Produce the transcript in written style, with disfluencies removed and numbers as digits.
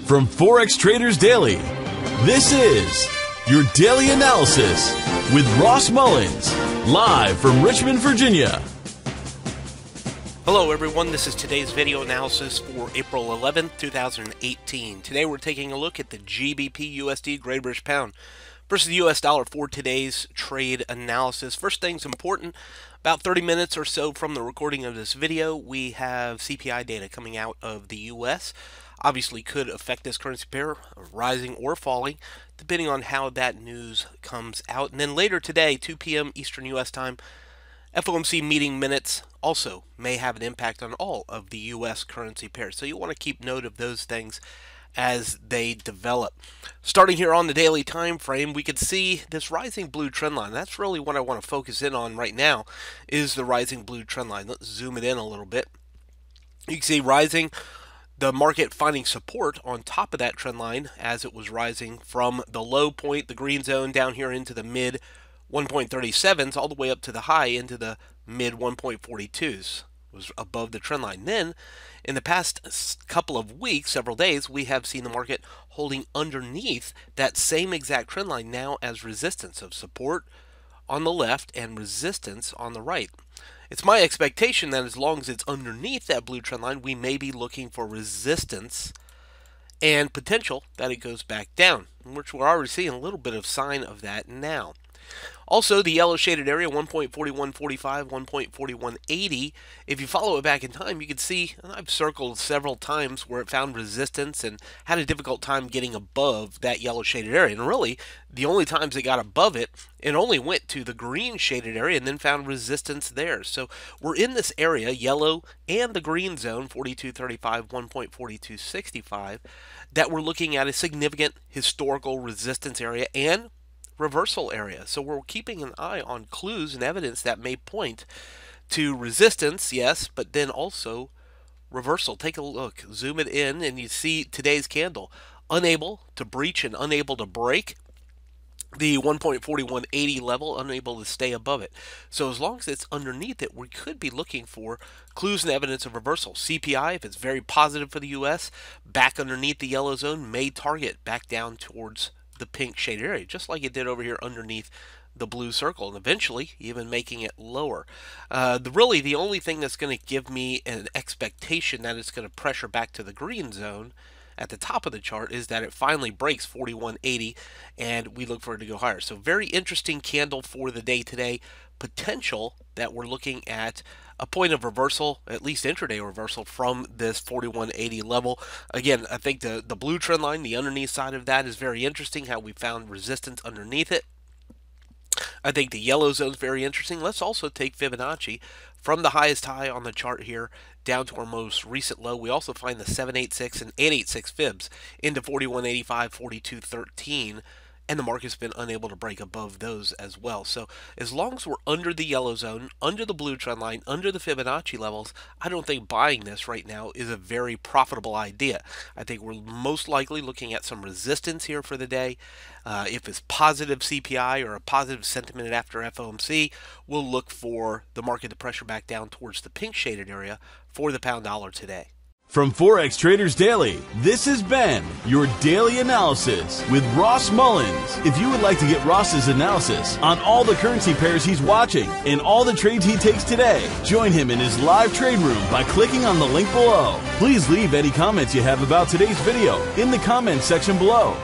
From Forex Traders Daily, this is your daily analysis with Ross Mullins, live from Richmond, Virginia. Hello everyone, this is today's video analysis for April 11th, 2018. Today we're taking a look at the GBPUSD Great British Pound versus the US dollar for today's trade analysis. First things important, about 30 minutes or so from the recording of this video, we have CPI data coming out of the US. Obviously could affect this currency pair, rising or falling, depending on how that news comes out. And then later today, 2 p.m. Eastern US time, FOMC meeting minutes also may have an impact on all of the U.S. currency pairs. So you want to keep note of those things as they develop. Starting here on the daily time frame, we could see this rising blue trend line. That's really what I want to focus in on right now, is the rising blue trend line. Let's zoom it in a little bit. You can see rising, the market finding support on top of that trend line as it was rising from the low point, the green zone, down here into the mid 1.37s all the way up to the high into the mid 1.42s, was above the trend line. Then in the past couple of weeks, several days, we have seen the market holding underneath that same exact trend line now as resistance, of support on the left and resistance on the right. It's my expectation that as long as it's underneath that blue trend line, we may be looking for resistance and potential that it goes back down, which we're already seeing a little bit of sign of that now. Also, the yellow shaded area, 1.4145, 1.4180, if you follow it back in time, you can see, and I've circled several times where it found resistance and had a difficult time getting above that yellow shaded area. And really, the only times it got above it, it only went to the green shaded area and then found resistance there. So we're in this area, yellow and the green zone, 4235, 1.4265, that we're looking at a significant historical resistance area and reversal area. So we're keeping an eye on clues and evidence that may point to resistance, yes, but then also reversal. Take a look, zoom it in, and you see today's candle unable to breach and unable to break the 1.4180 level, unable to stay above it. So as long as it's underneath it, we could be looking for clues and evidence of reversal. CPI, if it's very positive for the US, back underneath the yellow zone, may target back down towards the pink shaded area, just like it did over here underneath the blue circle, and eventually even making it lower. Really, the only thing that's going to give me an expectation that it's going to pressure back to the green zone at the top of the chart is that it finally breaks 4180 and we look for it to go higher. So very interesting candle for the day today. Potential that we're looking at a point of reversal, at least intraday reversal, from this 4180 level. Again, I think the blue trend line, the underneath side of that, is very interesting, how we found resistance underneath it. I think the yellow zone is very interesting. Let's also take Fibonacci from the highest high on the chart here down to our most recent low. We also find the 786 and 886 fibs into 4185, 4213. And the market's been unable to break above those as well. So as long as we're under the yellow zone, under the blue trend line, under the Fibonacci levels, I don't think buying this right now is a very profitable idea. I think we're most likely looking at some resistance here for the day. If it's positive CPI or a positive sentiment after FOMC, we'll look for the market to pressure back down towards the pink shaded area for the pound dollar today. From Forex Traders Daily, this has been your daily analysis with Ross Mullins. If you would like to get Ross's analysis on all the currency pairs he's watching and all the trades he takes today, join him in his live trade room by clicking on the link below. Please leave any comments you have about today's video in the comments section below.